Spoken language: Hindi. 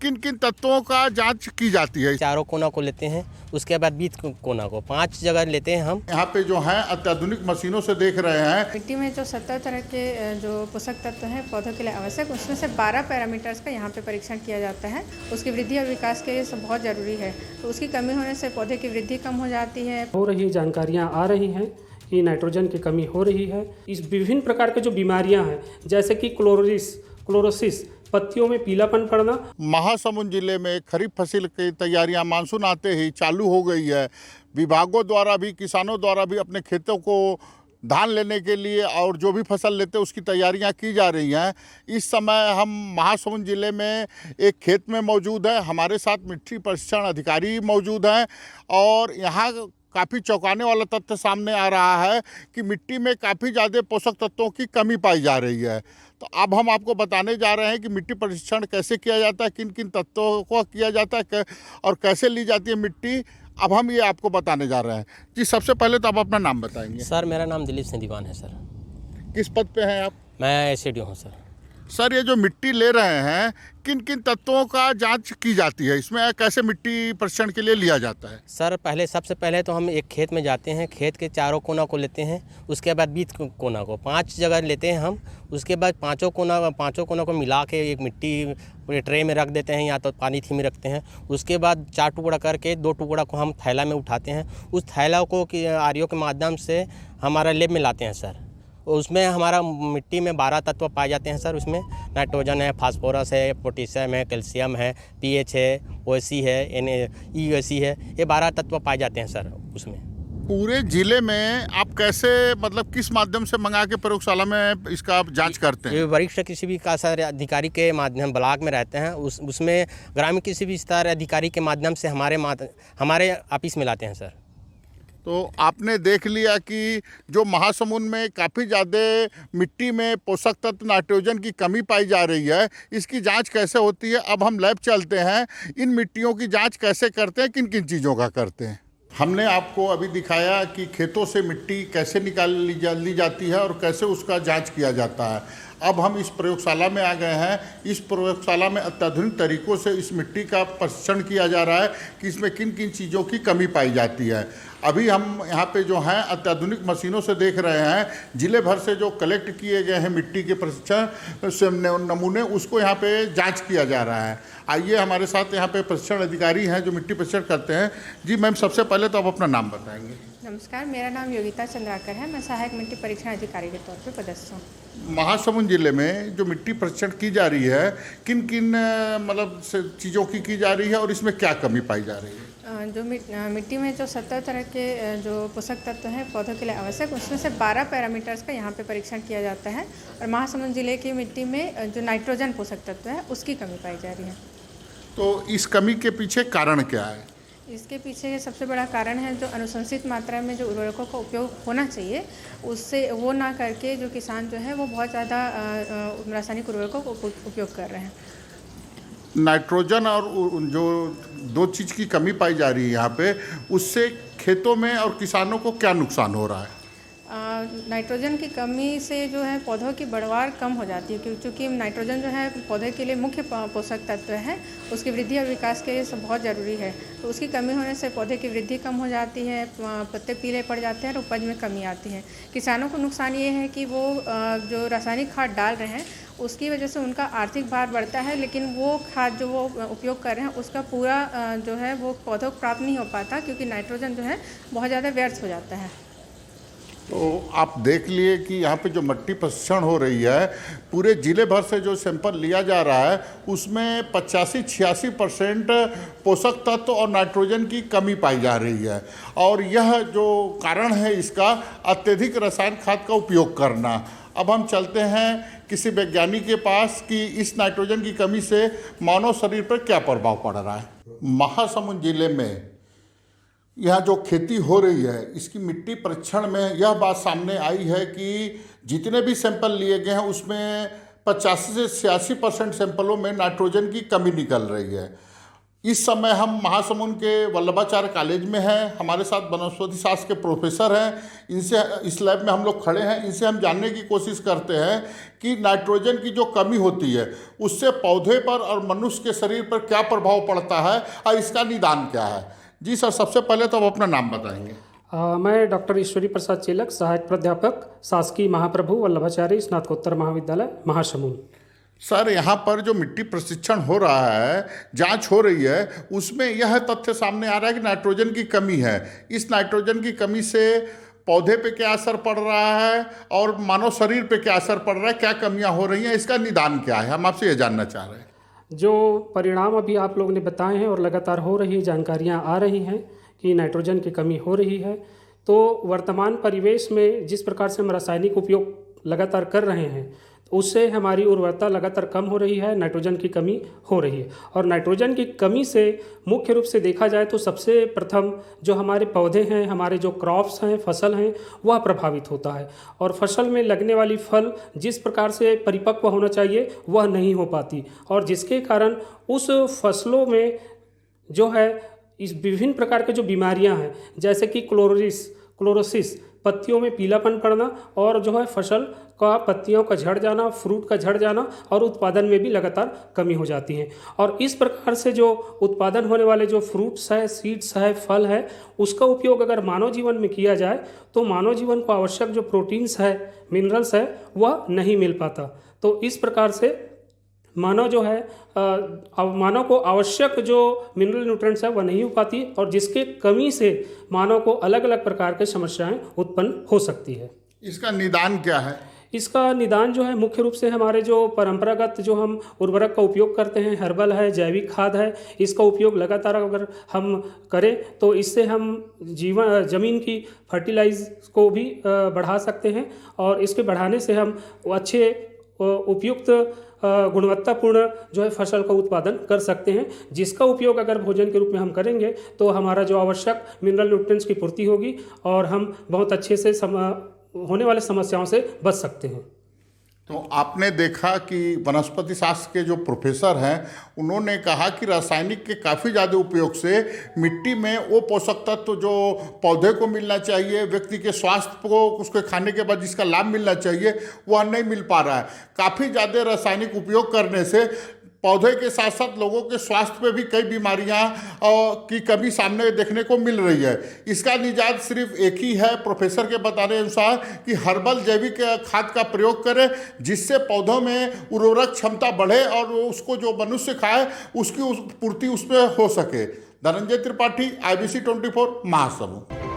किन किन तत्वों का जांच की जाती है? चारों कोना को लेते हैं, उसके बाद बीच कोना को 5 जगह लेते हैं हम। यहाँ पे जो है अत्याधुनिक मशीनों से देख रहे हैं। मिट्टी में जो 70 तरह के जो पोषक तत्व हैं पौधों के लिए आवश्यक, उसमें से 12 पैरामीटर्स का यहाँ पे परीक्षण किया जाता है। उसकी वृद्धि और विकास के लिए सब बहुत ज़रूरी है, तो उसकी कमी होने से पौधे की वृद्धि कम हो जाती है। हो रही जानकारियाँ आ रही हैं कि नाइट्रोजन की कमी हो रही है। इस विभिन्न प्रकार के जो बीमारियां हैं, जैसे कि क्लोरोसिस, पत्तियों में पीलापन पड़ना। महासमुंद जिले में खरीफ फसल की तैयारियां मानसून आते ही चालू हो गई है। विभागों द्वारा भी, किसानों द्वारा भी अपने खेतों को धान लेने के लिए और जो भी फसल लेते हैं उसकी तैयारियां की जा रही हैं। इस समय हम महासमुंद जिले में एक खेत में मौजूद है। हमारे साथ मिट्टी परीक्षण अधिकारी मौजूद हैं और यहाँ काफ़ी चौंकाने वाला तथ्य सामने आ रहा है कि मिट्टी में काफ़ी ज़्यादा पोषक तत्वों की कमी पाई जा रही है। तो अब हम आपको बताने जा रहे हैं कि मिट्टी परीक्षण कैसे किया जाता है, किन किन तत्वों को किया जाता है और कैसे ली जाती है मिट्टी। अब हम ये आपको बताने जा रहे हैं। जी, सबसे पहले तो आप अपना नाम बताएंगे। सर, मेरा नाम दिलीप सिंह दीवान है सर। किस पद पे हैं आप? मैं एसडीओ हूँ सर। सर, ये जो मिट्टी ले रहे हैं, किन किन तत्वों का जांच की जाती है? इसमें कैसे मिट्टी परीक्षण के लिए लिया जाता है? सर, सबसे पहले तो हम एक खेत में जाते हैं, खेत के चारों कोना को लेते हैं, उसके बाद बीच कोना को 5 जगह लेते हैं हम। उसके बाद पाँचों कोना को मिला के एक मिट्टी ट्रे में रख देते हैं या तो पानी थी में रखते हैं। उसके बाद 4 टुकड़ा करके 2 टुकड़ा को हम थैला में उठाते हैं। उस थैला को आरओ के माध्यम से हमारा लैब में लाते हैं सर। उसमें हमारा मिट्टी में 12 तत्व पाए जाते हैं सर। उसमें नाइट्रोजन है, फास्फोरस है, पोटेशियम है, कैल्शियम है, पीएच है, ओएसी है, यूएसी है। ये 12 तत्व पाए जाते हैं सर उसमें। पूरे जिले में आप कैसे, मतलब किस माध्यम से मंगा के प्रयोगशाला में इसका आप जांच करते हैं? ये वरिष्ठ किसी भी का सर अधिकारी के माध्यम ब्लॉक में रहते हैं, उसमें ग्रामीण किसी भी स्तर अधिकारी के माध्यम से हमारे ऑफिस में लाते हैं सर। तो आपने देख लिया कि जो महासमुंद में काफ़ी ज़्यादा मिट्टी में पोषक तत्व नाइट्रोजन की कमी पाई जा रही है, इसकी जांच कैसे होती है। अब हम लैब चलते हैं, इन मिट्टियों की जांच कैसे करते हैं, किन किन चीज़ों का करते हैं। हमने आपको अभी दिखाया कि खेतों से मिट्टी कैसे निकाल ली जाती है और कैसे उसका जांच किया जाता है। अब हम इस प्रयोगशाला में आ गए हैं। इस प्रयोगशाला में अत्याधुनिक तरीक़ों से इस मिट्टी का परीक्षण किया जा रहा है कि इसमें किन किन चीज़ों की कमी पाई जाती है। अभी हम यहाँ पे जो हैं अत्याधुनिक मशीनों से देख रहे हैं, जिले भर से जो कलेक्ट किए गए हैं मिट्टी के परीक्षण से नमूने, उसको यहाँ पे जांच किया जा रहा है। आइए, हमारे साथ यहाँ पे परीक्षण अधिकारी हैं जो मिट्टी परीक्षण करते हैं। जी मैम, सबसे पहले तो आप अपना नाम बताएंगे। नमस्कार, मेरा नाम योगिता चंद्राकर है। मैं सहायक मिट्टी परीक्षण अधिकारी के तौर पर पदस्थ हूँ। महासमुंद जिले में जो मिट्टी परीक्षण की जा रही है, किन किन मतलब चीज़ों की जा रही है और इसमें क्या कमी पाई जा रही है? जो मिट्टी में जो 70 तरह के जो पोषक तत्व हैं पौधों के लिए आवश्यक, उसमें से 12 पैरामीटर्स का यहाँ पे परीक्षण किया जाता है। और महासमुंद जिले की मिट्टी में जो नाइट्रोजन पोषक तत्व है उसकी कमी पाई जा रही है। तो इस कमी के पीछे कारण क्या है? इसके पीछे सबसे बड़ा कारण है जो अनुशंसित मात्रा में जो उर्वरकों का उपयोग होना चाहिए, उससे वो ना करके जो किसान जो है वो बहुत ज़्यादा रासायनिक उर्वरकों का उपयोग कर रहे हैं। नाइट्रोजन और जो 2 चीज़ की कमी पाई जा रही है यहाँ पे, उससे खेतों में और किसानों को क्या नुकसान हो रहा है? नाइट्रोजन की कमी से जो है पौधों की बढ़वार कम हो जाती है, क्योंकि नाइट्रोजन जो है पौधे के लिए मुख्य पोषक तत्व है। उसकी वृद्धि और विकास के लिए सब बहुत ज़रूरी है, तो उसकी कमी होने से पौधे की वृद्धि कम हो जाती है, पत्ते पीले पड़ जाते हैं और उपज में कमी आती है। किसानों को नुकसान ये है कि वो जो रासायनिक खाद डाल रहे हैं उसकी वजह से उनका आर्थिक भार बढ़ता है, लेकिन वो खाद जो वो उपयोग कर रहे हैं उसका पूरा जो है वो पौधों को प्राप्त नहीं हो पाता, क्योंकि नाइट्रोजन जो है बहुत ज़्यादा व्यर्थ हो जाता है। तो आप देख लिए कि यहाँ पे जो मिट्टी परीक्षण हो रही है, पूरे जिले भर से जो सैंपल लिया जा रहा है उसमें 85-86% पोषक तत्व और नाइट्रोजन की कमी पाई जा रही है। और यह जो कारण है इसका अत्यधिक रासायनिक खाद का उपयोग करना। अब हम चलते हैं किसी वैज्ञानिक के पास कि इस नाइट्रोजन की कमी से मानव शरीर पर क्या प्रभाव पड़ रहा है। महासमुंद जिले में यहाँ जो खेती हो रही है, इसकी मिट्टी परीक्षण में यह बात सामने आई है कि जितने भी सैंपल लिए गए हैं उसमें 85 से 86% सैंपलों में नाइट्रोजन की कमी निकल रही है। इस समय हम महासमुंद के वल्लभाचार्य कॉलेज में हैं। हमारे साथ वनस्पति शास्त्र के प्रोफेसर हैं। इनसे इस लैब में हम लोग खड़े हैं। इनसे हम जानने की कोशिश करते हैं कि नाइट्रोजन की जो कमी होती है उससे पौधे पर और मनुष्य के शरीर पर क्या प्रभाव पड़ता है और इसका निदान क्या है। जी सर, सबसे पहले तो आप अपना नाम बताएंगे। मैं डॉक्टर ईश्वरी प्रसाद चेलक, सहायक प्राध्यापक, शासकीय महाप्रभु वल्लभाचार्य स्नातकोत्तर महाविद्यालय महासमुंद। सर, यहाँ पर जो मिट्टी प्रशिक्षण हो रहा है, जांच हो रही है, उसमें यह तथ्य सामने आ रहा है कि नाइट्रोजन की कमी है। इस नाइट्रोजन की कमी से पौधे पे क्या असर पड़ रहा है और मानव शरीर पे क्या असर पड़ रहा है, क्या कमियां हो रही हैं, इसका निदान क्या है, हम आपसे ये जानना चाह रहे हैं। जो परिणाम अभी आप लोगों ने बताए हैं और लगातार हो रही जानकारियाँ आ रही हैं कि नाइट्रोजन की कमी हो रही है, तो वर्तमान परिवेश में जिस प्रकार से हम रासायनिक उपयोग लगातार कर रहे हैं उससे हमारी उर्वरता लगातार कम हो रही है, नाइट्रोजन की कमी हो रही है। और नाइट्रोजन की कमी से मुख्य रूप से देखा जाए तो सबसे प्रथम जो हमारे पौधे हैं, हमारे जो क्रॉप्स हैं, फसल हैं, वह प्रभावित होता है। और फसल में लगने वाली फल जिस प्रकार से परिपक्व होना चाहिए वह नहीं हो पाती, और जिसके कारण उस फसलों में जो है इस विभिन्न प्रकार के जो बीमारियां हैं, जैसे कि क्लोरोसिस, पत्तियों में पीलापन पड़ना, और जो है फसल का पत्तियों का झड़ जाना, फ्रूट का झड़ जाना, और उत्पादन में भी लगातार कमी हो जाती है। और इस प्रकार से जो उत्पादन होने वाले जो फ्रूट्स है, सीड्स है, फल है, उसका उपयोग अगर मानव जीवन में किया जाए तो मानव जीवन को आवश्यक जो प्रोटीन्स है, मिनरल्स है, वह नहीं मिल पाता। तो इस प्रकार से मानव जो है मानव को आवश्यक जो मिनरल न्यूट्रिएंट्स है वह नहीं हो पाती, और जिसके कमी से मानव को अलग अलग प्रकार की समस्याएं उत्पन्न हो सकती है। इसका निदान क्या है? इसका निदान जो है मुख्य रूप से हमारे जो परंपरागत जो हम उर्वरक का उपयोग करते हैं, हर्बल है, जैविक खाद है, इसका उपयोग लगातार अगर हम करें तो इससे हम ज़मीन की फर्टिलाइज को भी बढ़ा सकते हैं, और इसके बढ़ाने से हम अच्छे उपयुक्त गुणवत्तापूर्ण जो है फसल का उत्पादन कर सकते हैं, जिसका उपयोग अगर भोजन के रूप में हम करेंगे तो हमारा जो आवश्यक मिनरल न्यूट्रिएंट्स की पूर्ति होगी और हम बहुत अच्छे से होने वाले समस्याओं से बच सकते हैं। तो आपने देखा कि वनस्पति शास्त्र के जो प्रोफेसर हैं उन्होंने कहा कि रासायनिक के काफ़ी ज़्यादा उपयोग से मिट्टी में वो पोषक तत्व जो पौधे को मिलना चाहिए, व्यक्ति के स्वास्थ्य को उसके खाने के बाद जिसका लाभ मिलना चाहिए वह नहीं मिल पा रहा है। काफ़ी ज़्यादा रासायनिक उपयोग करने से पौधे के साथ साथ लोगों के स्वास्थ्य पे भी कई बीमारियां की कमी सामने देखने को मिल रही है। इसका निजात सिर्फ एक ही है पूर्वोत्तर के बताने अनुसार कि हर्बल जैविक खाद का प्रयोग करें, जिससे पौधों में उर्वरक क्षमता बढ़े और उसको जो मनुष्य खाए उसकी पूर्ति उसमें हो सके। धनंजय त्रिपाठी, IBC 24 महासमुंद।